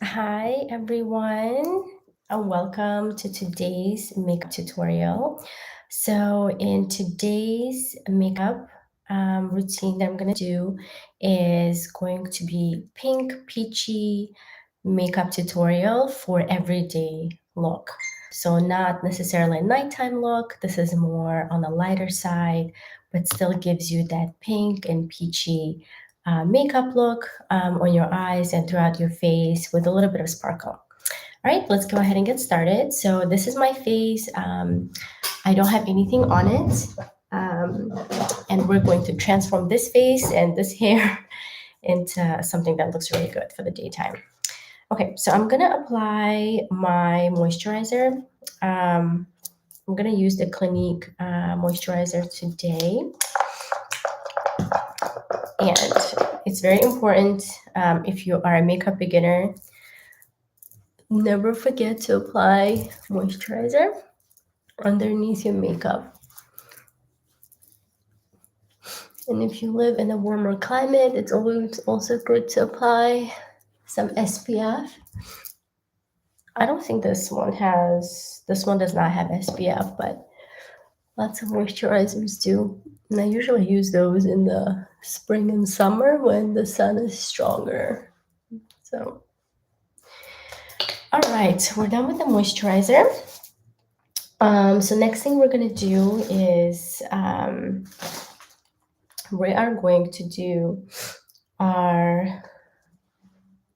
Hi everyone, and welcome to today's makeup tutorial. So in today's makeup routine that I'm going to do is going to be pink peachy makeup tutorial for everyday look. So not necessarily a nighttime look. This is more on the lighter side, but still gives you that pink and peachy makeup look on your eyes and throughout your face with a little bit of sparkle. All right, let's go ahead and get started. So this is my face. I don't have anything on it. Um, and we're going to transform this face and this hair into something that looks really good for the daytime. Okay, so I'm gonna apply my moisturizer. I'm gonna use the Clinique moisturizer today. And it's very important if you are a makeup beginner, never forget to apply moisturizer underneath your makeup. And if you live in a warmer climate, it's always also good to apply some SPF. I don't think this one does not have SPF, but lots of moisturizers do. And I usually use those in the spring and summer when the sun is stronger. So, all right, we're done with the moisturizer. So next thing we're gonna do is we are going to do our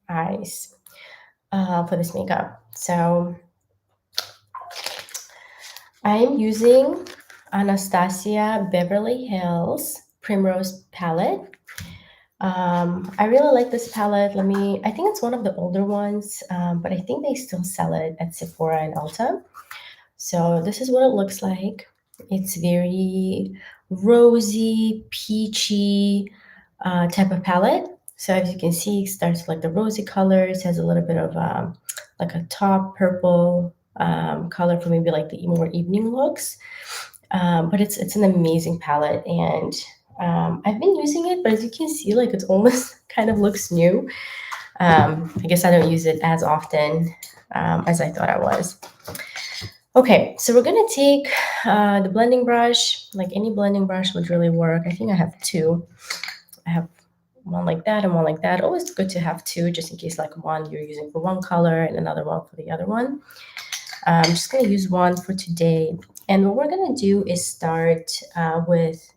eyes for this makeup. So I'm using Anastasia Beverly Hills Primrose palette. I really like this palette. I think it's one of the older ones, but I think they still sell it at Sephora and Ulta. So this is what it looks like. It's very rosy, peachy type of palette. So as you can see, it starts with like the rosy colors, has a little bit of like a top purple color for maybe like the more evening looks. But it's an amazing palette, and I've been using it, but as you can see, like it's almost kind of looks new. I guess I don't use it as often as I thought I was. Okay, so we're gonna take the blending brush, like any blending brush would really work. I think I have two. I have one like that and one like that. Always good to have two, just in case like one you're using for one color and another one for the other one. I'm just gonna use one for today. And what we're gonna do is start with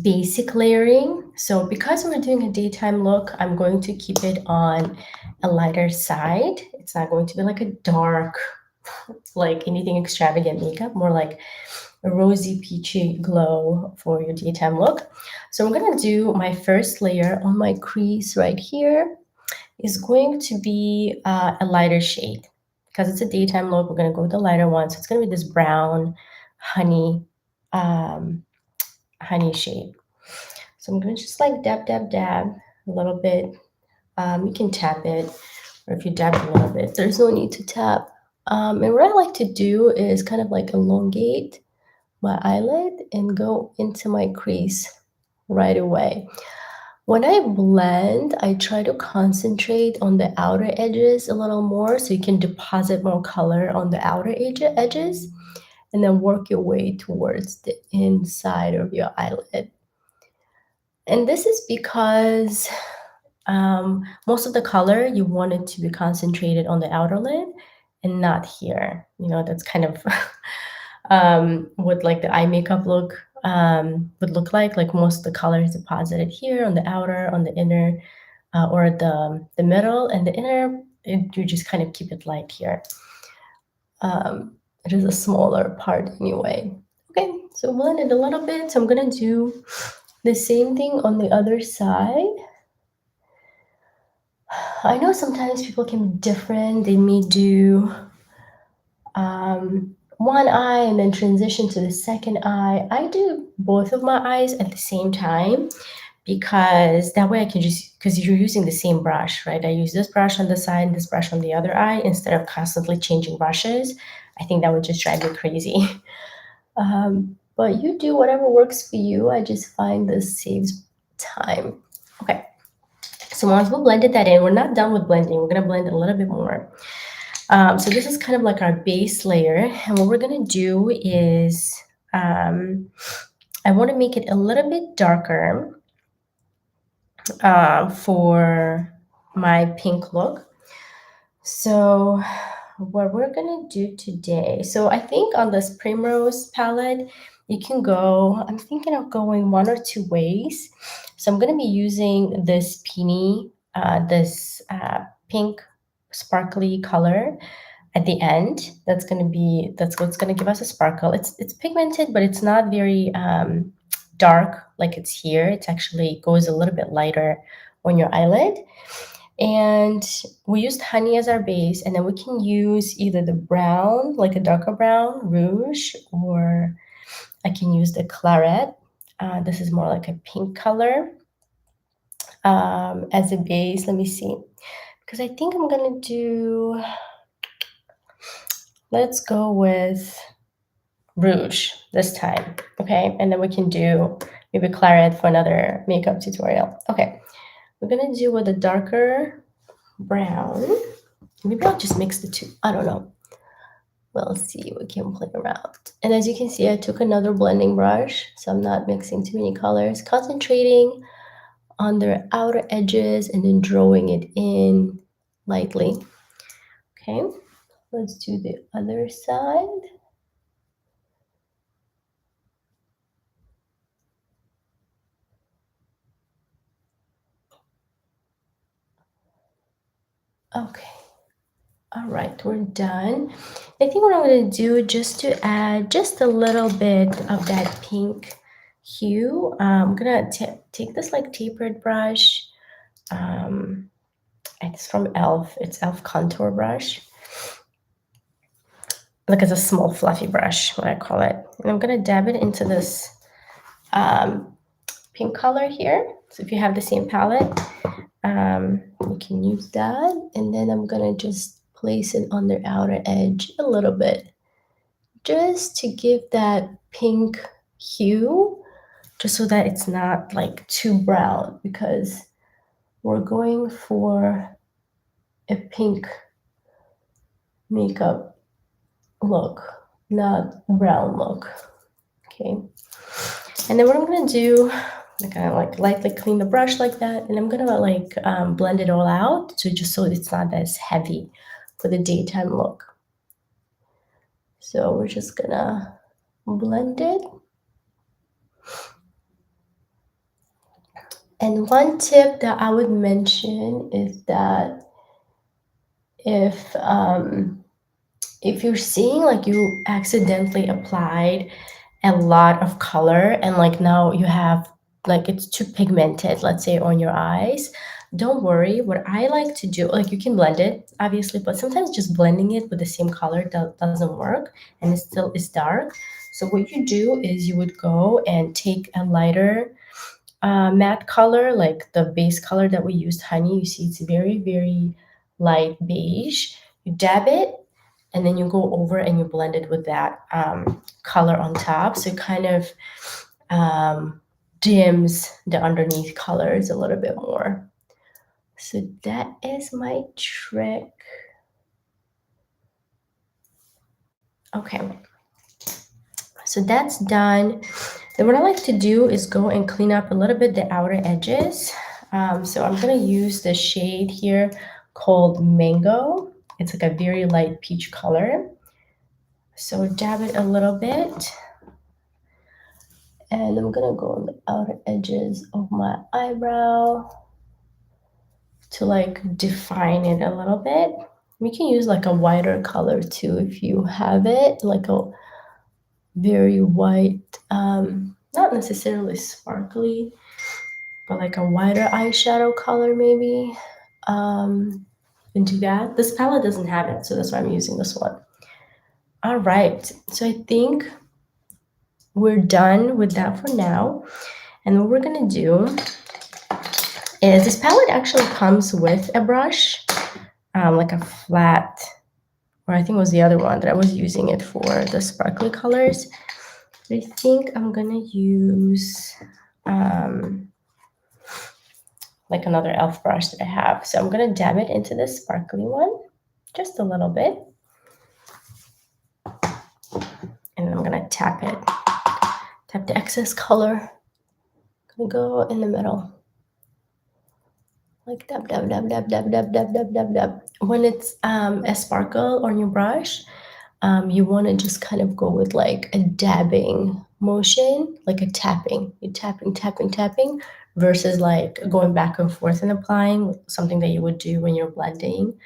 basic layering. So because we're doing a daytime look, I'm going to keep it on a lighter side. It's not going to be like a dark, like anything extravagant makeup, more like a rosy peachy glow for your daytime look. So I'm gonna do my first layer on my crease right here is going to be a lighter shade. Because it's a daytime look, we're gonna go with the lighter one. So it's gonna be this brown honey, um, honey shade. So I'm gonna just like dab, dab, dab a little bit. You can tap it, or if you dab a little bit, there's no need to tap. And what I like to do is kind of like elongate my eyelid and go into my crease right away. When I blend, I try to concentrate on the outer edges a little more so you can deposit more color on the outer edges and then work your way towards the inside of your eyelid. And this is because most of the color you want it to be concentrated on the outer lid and not here. You know, that's kind of what like the eye makeup look would look like. Like most of the color is deposited here on the outer, on the inner, or the middle, and the inner. You just kind of keep it light here. It is a smaller part anyway. Okay, so blend it a little bit. So I'm gonna do the same thing on the other side. I know sometimes people can be different. They may do one eye and then transition to the second eye. I do both of my eyes at the same time because that way I can just, because you're using the same brush, right? I use this brush on the side and this brush on the other eye instead of constantly changing brushes. I think that would just drive me crazy. But you do whatever works for you. I just find this saves time. Okay. So once we blended that in, we're not done with blending. We're gonna blend a little bit more. So this is kind of like our base layer. And what we're gonna do is, I wanna make it a little bit darker for my pink look. So what we're gonna do today, so I think on this Primrose palette, you can go, I'm thinking of going one or two ways. So I'm gonna be using this Peony, this pink sparkly color at the end. That's what's gonna give us a sparkle. It's pigmented, but it's not very dark like it's here. It actually goes a little bit lighter on your eyelid. And we used honey as our base, and then we can use either the brown, like a darker brown rouge, or I can use the claret. This is more like a pink color as a base. Let me see, because I think I'm gonna do, let's go with rouge this time, okay? And then we can do maybe claret for another makeup tutorial. Okay, we're gonna do with a darker brown. Maybe I'll just mix the two. I don't know. We'll see. We can play around. And as you can see, I took another blending brush, so I'm not mixing too many colors, concentrating on their outer edges and then drawing it in lightly. Okay, let's do the other side. Okay. All right, we're done. I think what I'm going to do, just to add just a little bit of that pink hue, I'm going to take this like tapered brush. It's from e.l.f. It's e.l.f. contour brush. Like it's a small fluffy brush, what I call it. And I'm going to dab it into this pink color here. So if you have the same palette, you can use that. And then I'm going to just place it on the outer edge a little bit, just to give that pink hue, just so that it's not like too brown, because we're going for a pink makeup look, not brown look. Okay, and then what I'm gonna do, I'm gonna like lightly clean the brush like that, and I'm gonna like blend it all out, so just so it's not as heavy for the daytime look. So we're just gonna blend it. And one tip that I would mention is that if you're seeing like you accidentally applied a lot of color and like now you have like it's too pigmented, let's say on your eyes, don't worry. What I like to do, like you can blend it obviously, but sometimes just blending it with the same color doesn't work and it still is dark. So what you do is you would go and take a lighter matte color, like the base color that we used, honey. You see it's very, very light beige. You dab it and then you go over and you blend it with that color on top. So it kind of dims the underneath colors a little bit more. So that is my trick. Okay, so that's done. Then what I like to do is go and clean up a little bit the outer edges. So I'm gonna use the shade here called Mango. It's like a very light peach color. So dab it a little bit. And I'm gonna go on the outer edges of my eyebrow to like define it a little bit. We can use like a whiter color too if you have it, like a very white, not necessarily sparkly, but like a whiter eyeshadow color maybe. And do that. This palette doesn't have it, so that's why I'm using this one. All right, so I think we're done with that for now. And what we're gonna do is this palette actually comes with a brush, like a flat, or I think it was the other one that I was using it for the sparkly colors. But I think I'm gonna use like another elf brush that I have. So I'm gonna dab it into this sparkly one, just a little bit. And then I'm gonna tap it. Tap the excess color. Gonna go in the middle. Like dab, dab, dab, dab, dab, dab, dab, dab, dab, dab. When it's a sparkle on your brush, you want to just kind of go with like a dabbing motion, like a tapping. You're tapping, tapping, tapping, versus like going back and forth and applying something that you would do when you're blending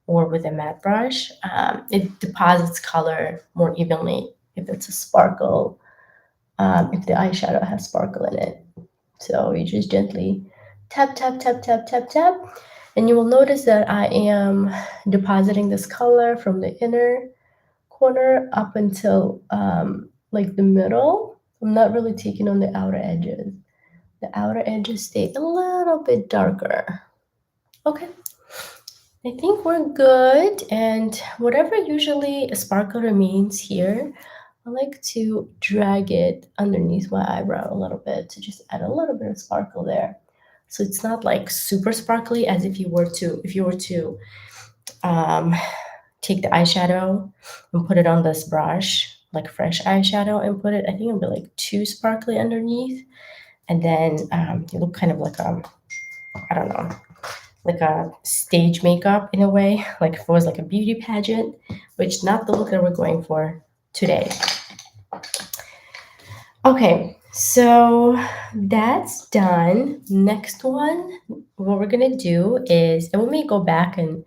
or with a matte brush. It deposits color more evenly if it's a sparkle, if the eyeshadow has sparkle in it. So you just gently tap, tap, tap, tap, tap, tap. And you will notice that I am depositing this color from the inner corner up until like the middle. I'm not really taking on the outer edges. The outer edges stay a little bit darker. Okay, I think we're good. And whatever usually a sparkle remains here, I like to drag it underneath my eyebrow a little bit to just add a little bit of sparkle there. So it's not like super sparkly as if you were to um, take the eyeshadow and put it on this brush, like fresh eyeshadow, and put it, I think it'll be like too sparkly underneath. And then you look kind of like I don't know, like a stage makeup in a way, like if it was like a beauty pageant, which not the look that we're going for today. Okay, so that's done. Next one, what we're gonna do is, and we may go back and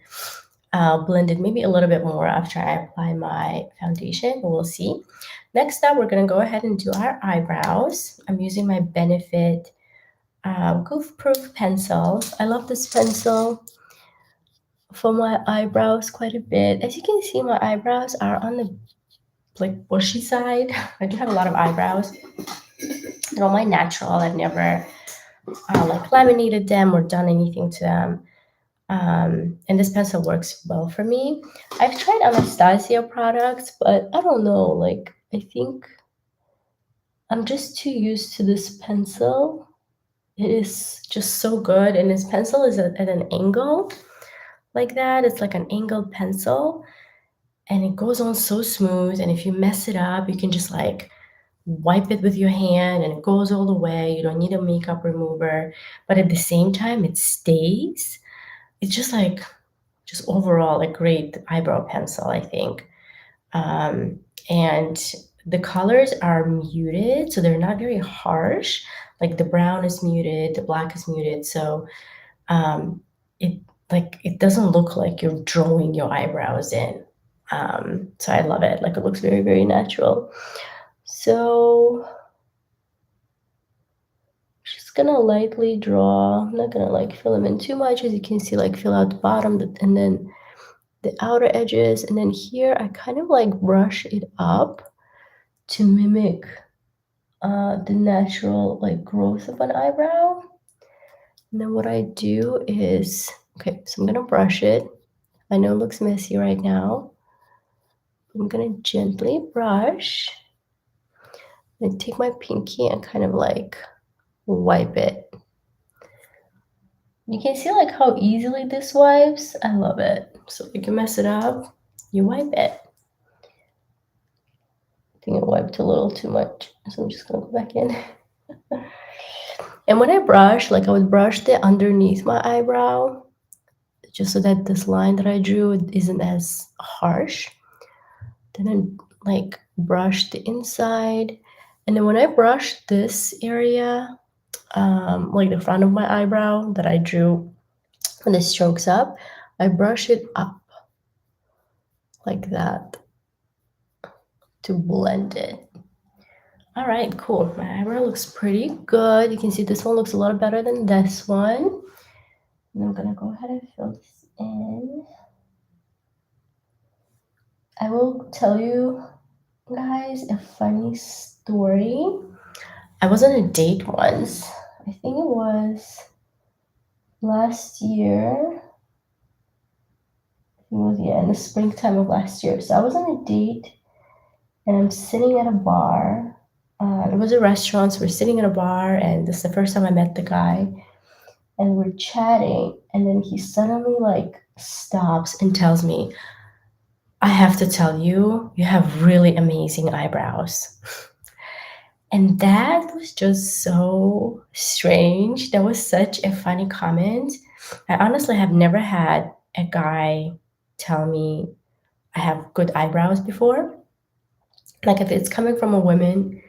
blend it maybe a little bit more after I apply my foundation, but we'll see. Next up, we're gonna go ahead and do our eyebrows. I'm using my Benefit Goof Proof pencil. I love this pencil for my eyebrows quite a bit. As you can see, my eyebrows are on the like bushy side. I do have a lot of eyebrows. They're all my natural. I've never like laminated them or done anything to them. And this pencil works well for me. I've tried Anastasia products, but I don't know. Like, I think I'm just too used to this pencil. It is just so good. And this pencil is at an angle like that. It's like an angled pencil. And it goes on so smooth. And if you mess it up, you can just like wipe it with your hand and it goes all the way. You don't need a makeup remover. But at the same time, it stays. It's just like, just overall a great eyebrow pencil, I think. And the colors are muted, so they're not very harsh. Like the brown is muted, the black is muted. So it it doesn't look like you're drawing your eyebrows in. So I love it. Like it looks very, very natural. So just gonna lightly draw. I'm not gonna like fill them in too much, as you can see, like fill out the bottom and then the outer edges. And then here I kind of like brush it up to mimic the natural like growth of an eyebrow. And then what I do is, okay, so I'm gonna brush it. I know it looks messy right now. I'm gonna gently brush and take my pinky and kind of like wipe it. You can see like how easily this wipes. I love it. So if you can mess it up, you wipe it. I think I wiped a little too much, so I'm just gonna go back in. And when I brush, like I would brush the underneath my eyebrow, just so that this line that I drew isn't as harsh. Then I like brush the inside. And then when I brush this area, like the front of my eyebrow that I drew when the strokes up, I brush it up like that to blend it. All right, cool. My eyebrow looks pretty good. You can see this one looks a lot better than this one. And I'm gonna go ahead and fill this in. I will tell you guys a funny story. I was on a date once. I think it was last year. It was, yeah, in the springtime of last year. So I was on a date and I'm sitting at a bar. It was a restaurant, so we're sitting at a bar, and this is the first time I met the guy. and we're chatting, and then he suddenly like stops and tells me, I have to tell you, you have really amazing eyebrows. And that was just so strange. That was such a funny comment. I honestly have never had a guy tell me I have good eyebrows before. Like, if it's coming from a woman,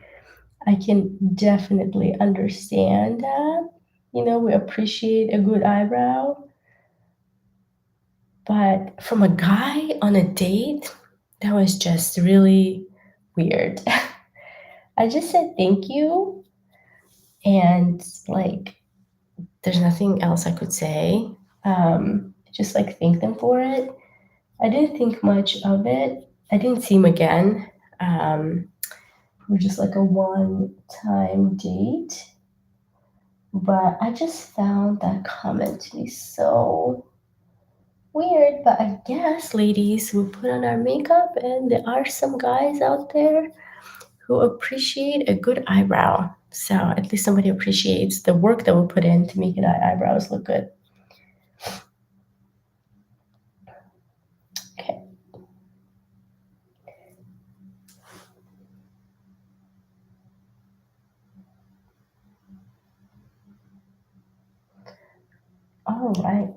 I can definitely understand that. You know, we appreciate a good eyebrow. But from a guy on a date, that was just really weird. I just said thank you, and like, there's nothing else I could say. Just like thank them for it. I didn't think much of it. I didn't see him again. It was just like a one time date. But I just found that comment to be so weird. But I guess, ladies, we put on our makeup, and there are some guys out there who appreciate a good eyebrow. So at least somebody appreciates the work that we put in to make our eyebrows look good. Okay. All right.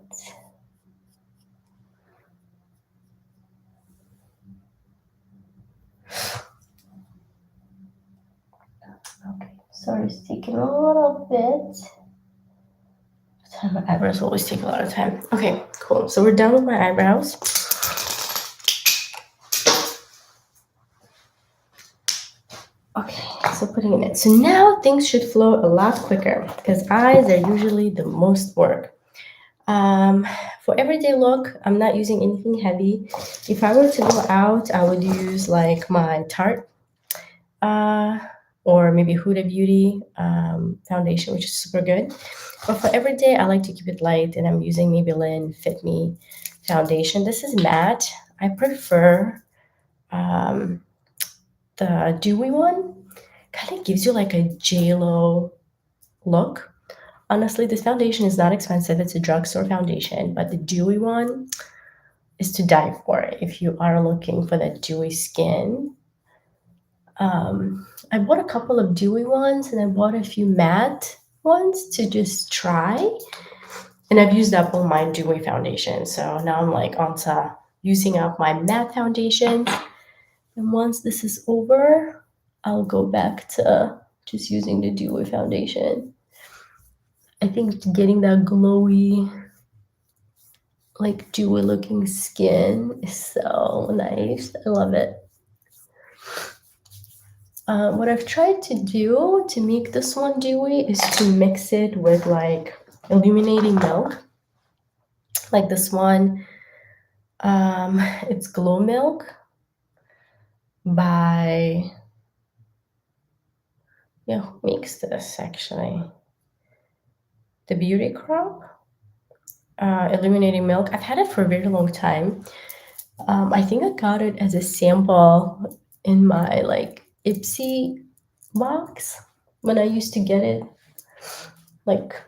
Okay. Sorry, it's taking a little bit. My eyebrows always take a lot of time. Okay, cool. So we're done with my eyebrows. Okay, so putting it in. So now things should flow a lot quicker because eyes are usually the most work. For everyday look, I'm not using anything heavy. If I were to go out, I would use like my Tarte uh, or maybe Huda Beauty foundation, which is super good. But for everyday, I like to keep it light, and I'm using Maybelline Fit Me foundation. This is matte. I prefer um, the dewy one. Kind of gives you like a J-Lo look. Honestly, this foundation is not expensive. It's a drugstore foundation, but the dewy one is to die for if you are looking for that dewy skin. I bought a couple of dewy ones and I bought a few matte ones to just try. And I've used up all my dewy foundation. So now I'm like onto using up my matte foundation. And once this is over, I'll go back to just using the dewy foundation. I think getting that glowy, like dewy looking skin is so nice. I love it. What I've tried to do to make this one dewy is to mix it with like illuminating milk. Like this one, it's Glow Milk by, yeah, who makes this actually? The Beauty Crop. Illuminating milk. I've had it for a very long time. I think I got it as a sample in my like Ipsy box when I used to get it like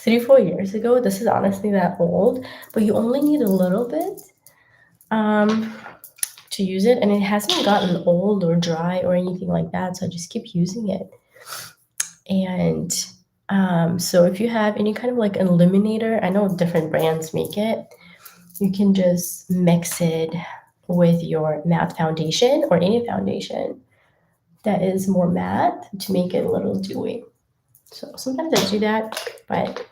3-4 years ago. This is honestly that old, but you only need a little bit to use it, and it hasn't gotten old or dry or anything like that, so I just keep using it. And so if you have any kind of like an illuminator, I know different brands make it, you can just mix it with your matte foundation or any foundation that is more matte to make it a little dewy. So sometimes I do that, but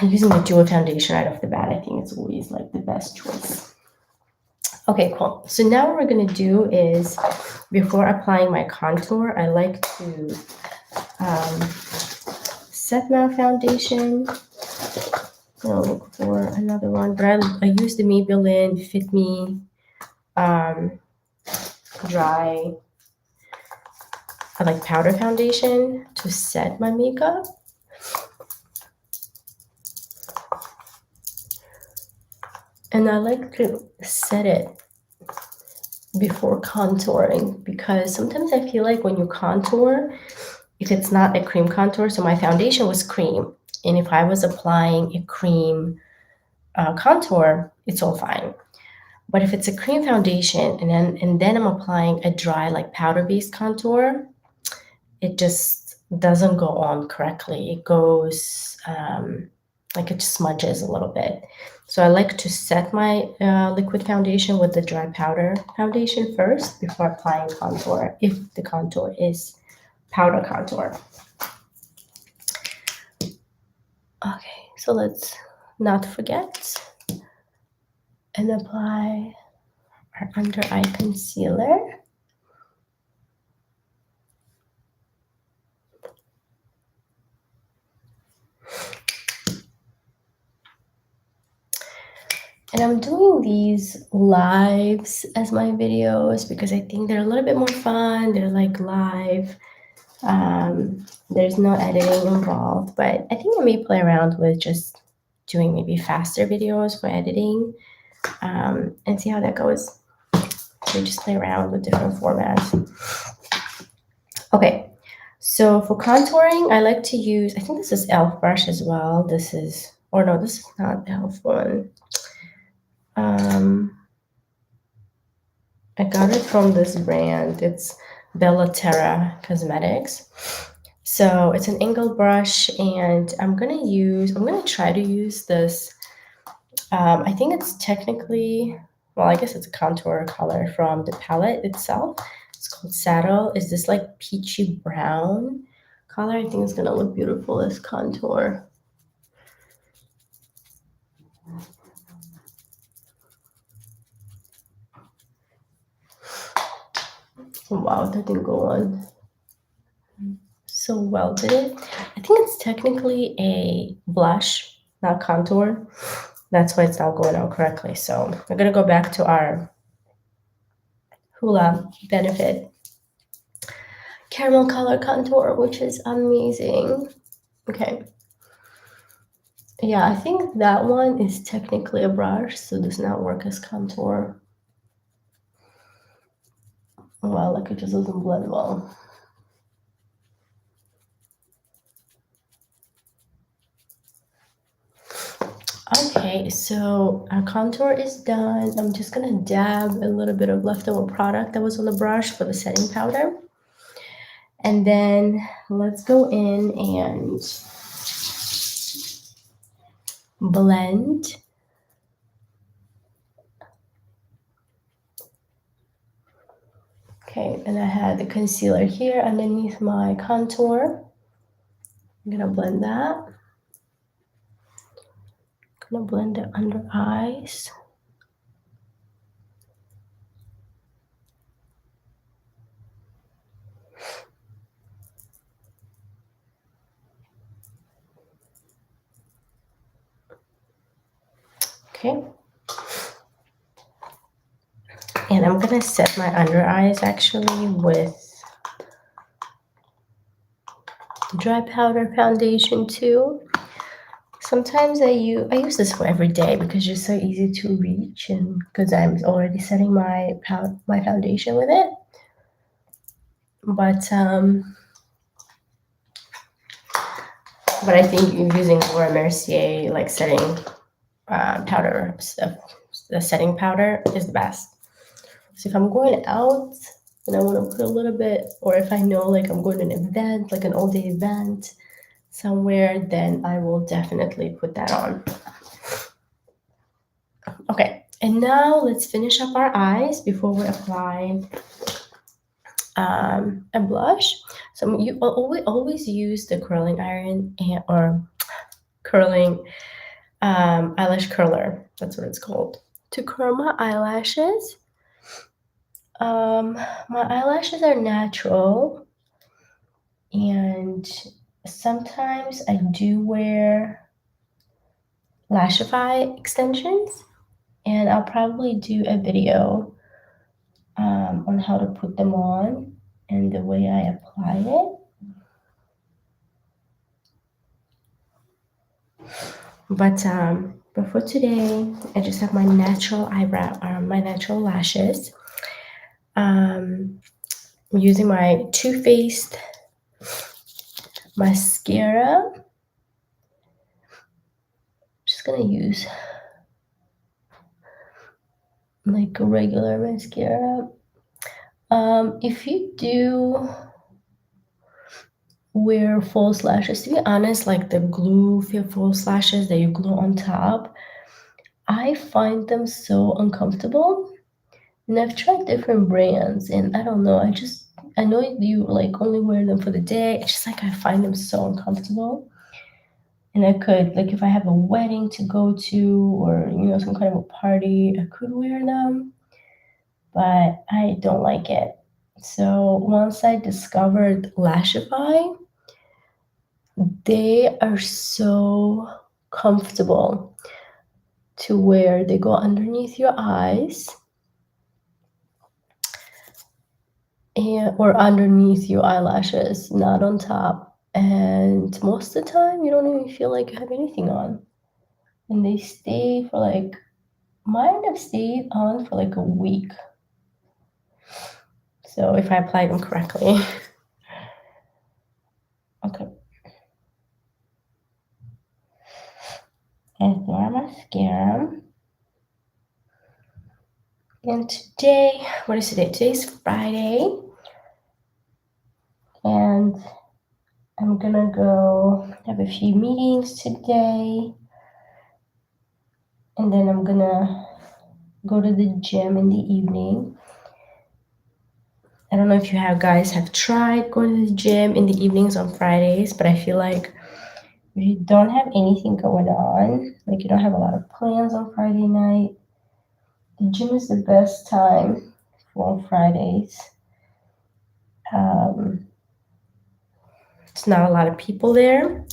using the dewy foundation right off the bat, I think it's always like the best choice. Okay, cool. So now what we're gonna do is, before applying my contour, I like to set my foundation. I'll look for another one, but I use the Maybelline Fit Me dry, I like powder foundation to set my makeup. And I like to set it before contouring because sometimes I feel like when you contour, if it's not a cream contour, so my foundation was cream And if I was applying a cream contour, it's all fine. But if it's a cream foundation and then I'm applying a dry like powder-based contour, it just doesn't go on correctly. It goes like it smudges a little bit. So I like to set my liquid foundation with the dry powder foundation first before applying contour, if the contour is powder contour. Okay, so let's not forget and apply our under eye concealer. And I'm doing these lives as my videos because I think they're a little bit more fun. They're like live. There's no editing involved, but I think I may play around with just doing maybe faster videos for editing and see how that goes. So just play around with different formats. Okay, so for contouring, I like to use, I think this is e.l.f. brush as well. This is, or no, this is not e.l.f. one. I got it from this brand. It's Bella Terra Cosmetics. So it's an angled brush, and I'm gonna try to use this. I think it's technically, well, I guess it's a contour color from the palette itself. It's called Saddle. Is this like peachy brown color? I think it's gonna look beautiful as contour. Wow, that didn't go on so well, did it? I think it's technically a blush, not contour. That's why it's not going on correctly. So we're gonna go back to our Hula Benefit caramel color contour, which is amazing. Okay. Yeah, I think that one is technically a brush, so does not work as contour. Well, like it just doesn't blend well. Okay, so our contour is done. I'm just gonna dab a little bit of leftover product that was on the brush for the setting powder. And then let's go in and blend. Okay, and I had the concealer here underneath my contour. I'm gonna blend that. I'm gonna blend the under eyes. Okay. And I'm gonna set my under eyes actually with dry powder foundation too. Sometimes I use this for every day because it's so easy to reach, and because I'm already setting my foundation with it. But I think using Laura Mercier like setting powder stuff, the setting powder is the best. So if I'm going out and I want to put a little bit, or if I know like I'm going to an event, like an all-day event somewhere, then I will definitely put that on. Okay, and now let's finish up our eyes before we apply a blush. So you always use the curling iron or curling eyelash curler. That's what it's called. To curl my eyelashes. My eyelashes are natural, and sometimes I do wear Lashify extensions, and I'll probably do a video on how to put them on and the way I apply it. But for today, I just have my natural my natural lashes. I'm using my Too Faced mascara, just gonna use like a regular mascara. If you do wear false lashes, to be honest, like the glue false lashes that you glue on top, I find them so uncomfortable. And I've tried different brands, and I don't know, I know you like only wear them for the day. It's just like I find them so uncomfortable. And I could, like, if I have a wedding to go to or, some kind of a party, I could wear them, but I don't like it. So once I discovered Lashify, they are so comfortable to wear. They go underneath your eyes or underneath your eyelashes, not on top. And most of the time, you don't even feel like you have anything on. And they stay for like, mine have stayed on for like a week. So if I apply them correctly. Okay. And our mascara. And today, what is today? Today's Friday. And I'm gonna go have a few meetings today. And then I'm gonna go to the gym in the evening. I don't know if you guys have tried going to the gym in the evenings on Fridays, but I feel like if you don't have anything going on, like you don't have a lot of plans on Friday night, the gym is the best time for Fridays. It's not a lot of people there.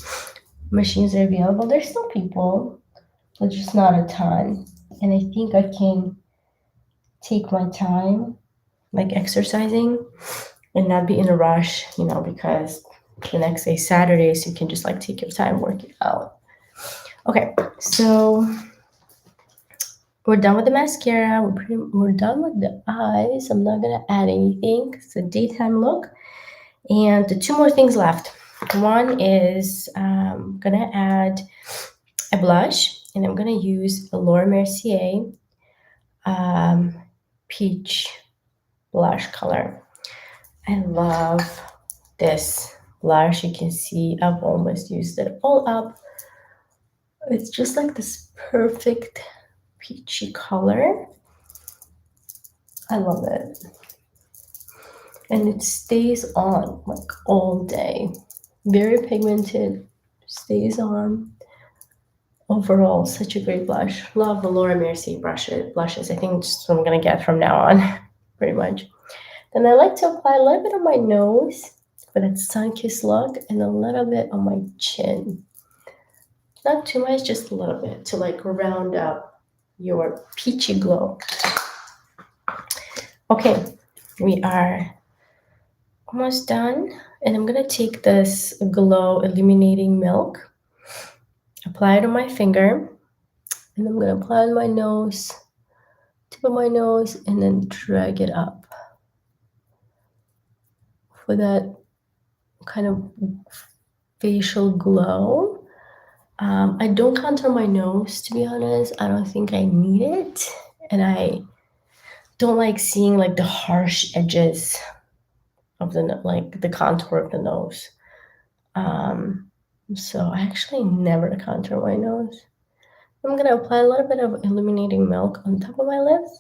Machines are available. There's still people, but just not a ton. And I think I can take my time, like exercising, and not be in a rush, because the next day, Saturdays, you can just like take your time working out. Okay, so we're done with the mascara. We're done with the eyes. I'm not gonna add anything. It's a daytime look. And the two more things left. One is gonna add a blush, and I'm gonna use a Laura Mercier peach blush color. I love this blush. You can see I've almost used it all up. It's just like this perfect peachy color. I love it. And it stays on like all day. Very pigmented, stays on. Overall, such a great blush. Love the Laura Mercier blushes. I think just what I'm gonna get from now on, pretty much. Then I like to apply a little bit on my nose for that sun-kissed look, and a little bit on my chin. Not too much, just a little bit to like round up your peachy glow. Okay, we are almost done, and I'm gonna take this Glow Illuminating Milk, apply it on my finger, and I'm gonna apply it on my nose, tip of my nose, and then drag it up for that kind of facial glow. I don't contour my nose, to be honest. I don't think I need it, and I don't like seeing like the harsh edges of the contour of the nose. So I actually never contour my nose. I'm gonna apply a little bit of illuminating milk on top of my lips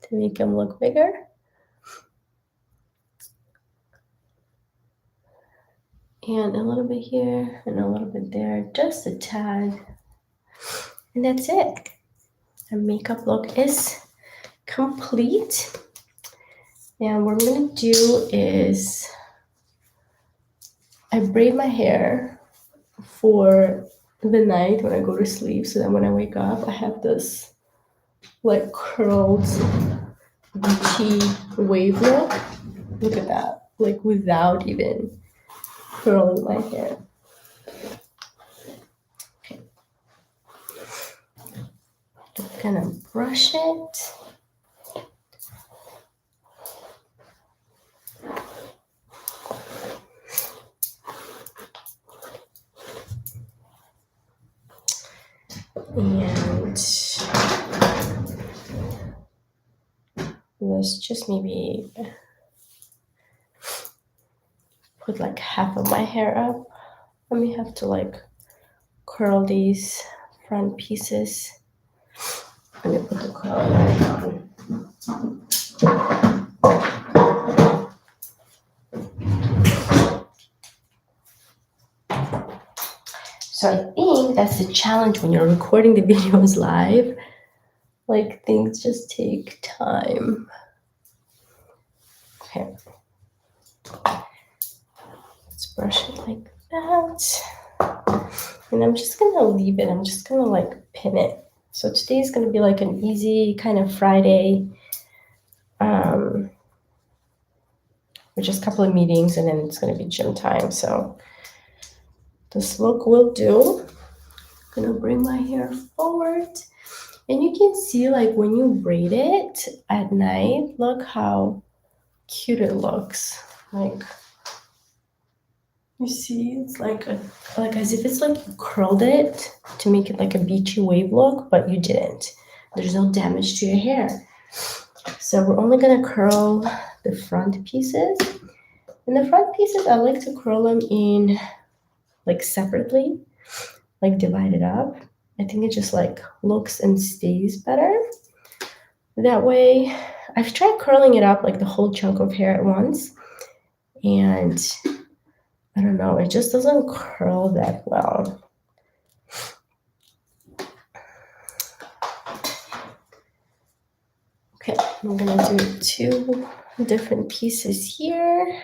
to make them look bigger. And a little bit here and a little bit there, just a tad. And that's it. Our makeup look is complete. And what I'm gonna do is I braid my hair for the night when I go to sleep, so that when I wake up, I have this like curled beachy wave look. Look at that, like without even curling my hair. Okay, I'm gonna brush it. And let's just maybe put like half of my hair up. Let me have to like curl these front pieces. Let me put the curl light on. So I think that's the challenge when you're recording the videos live. Like things just take time. Okay. Let's brush it like that. And I'm just gonna leave it. I'm just gonna like pin it. So today is gonna be like an easy kind of Friday. With just a couple of meetings and then it's gonna be gym time. So this look will do. I'm gonna bring my hair forward. And you can see like when you braid it at night, look how cute it looks. Like you see, it's like as if it's like you curled it to make it like a beachy wave look, but you didn't. There's no damage to your hair. So we're only gonna curl the front pieces. And the front pieces, I like to curl them in like separately, like divide it up. I think it just like looks and stays better. That way, I've tried curling it up like the whole chunk of hair at once. And I don't know, it just doesn't curl that well. Okay, I'm gonna do 2 different pieces here.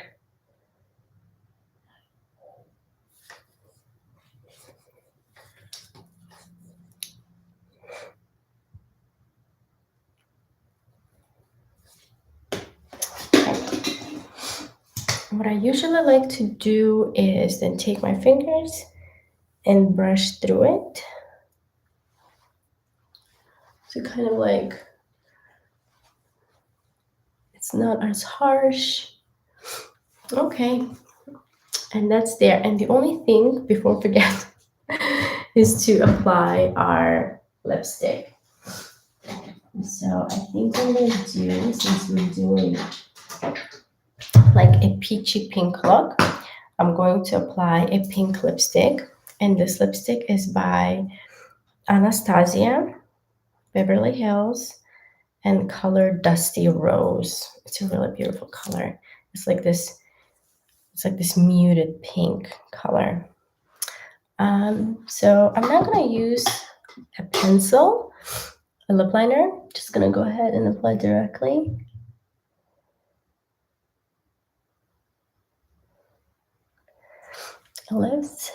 What I usually like to do is then take my fingers and brush through it. So kind of like, it's not as harsh. Okay, and that's there. And the only thing, before I forget, is to apply our lipstick. So I think what I'm gonna do, since we're doing like a peachy pink look, I'm going to apply a pink lipstick. And this lipstick is by Anastasia, Beverly Hills, and color Dusty Rose. It's a really beautiful color. It's like this muted pink color. So I'm not gonna use a pencil, a lip liner. Just gonna go ahead and apply directly. Lips.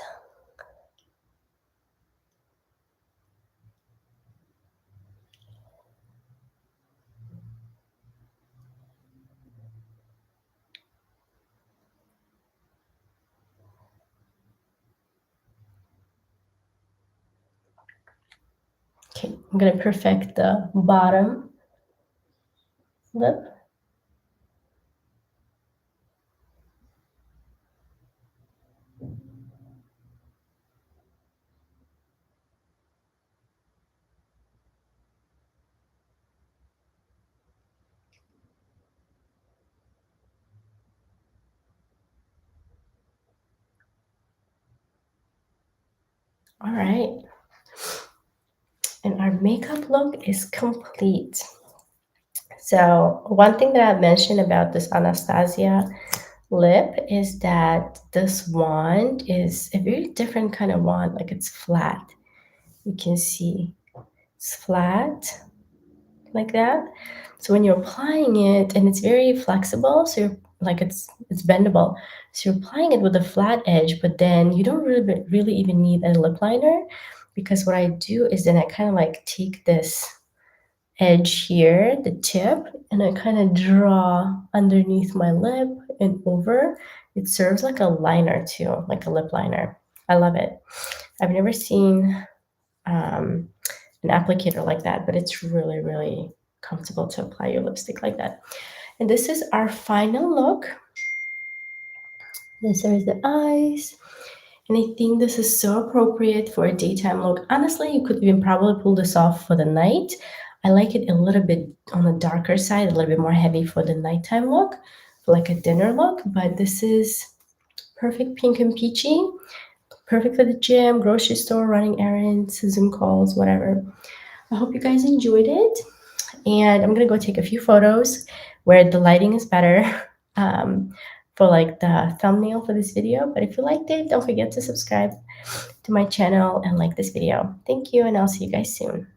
Okay, I'm gonna perfect the bottom lip. All right. And our makeup look is complete. So one thing that I mentioned about this Anastasia lip is that this wand is a very different kind of wand. Like it's flat. You can see it's flat like that. So when you're applying it, and it's very flexible, so you're like it's bendable. So you're applying it with a flat edge, but then you don't really even need a lip liner, because what I do is then I kind of like take this edge here, the tip, and I kind of draw underneath my lip and over. It serves like a liner too, like a lip liner. I love it. I've never seen an applicator like that, but it's really, really comfortable to apply your lipstick like that. And this is our final look. This is the eyes. And I think this is so appropriate for a daytime look. Honestly, you could even probably pull this off for the night. I like it a little bit on the darker side, a little bit more heavy for the nighttime look, for like a dinner look. But this is perfect pink and peachy, perfect for the gym, grocery store, running errands, Zoom calls, whatever. I hope you guys enjoyed it. And I'm gonna go take a few photos where the lighting is better um, for like the thumbnail for this video. But if you liked it, don't forget to subscribe to my channel and like this video. Thank you, and I'll see you guys soon.